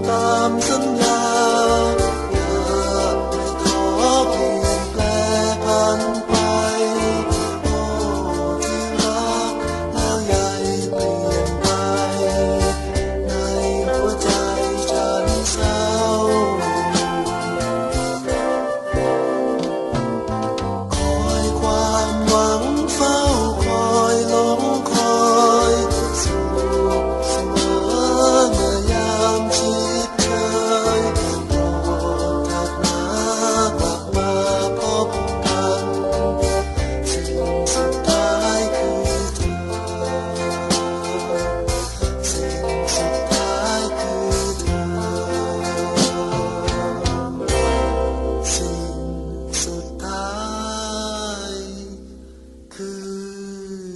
ตามสัญญาอย่าไม่ขอเปลี่ยนแปลผันไปโอ้ที่รักแล้วใหญ่เปลี่ยนไปในหัวใจฉันเศร้าคอยความหวังเฝ้าคอยหลงคอยสุขเสมอเมื่อยามคิดเคยโปรดเถิดนากลับมาพบกันสิ่งสุดท้ายคือเธอสิ่งสุดท้ายคือเธอสิ่งสุดท้ายคือ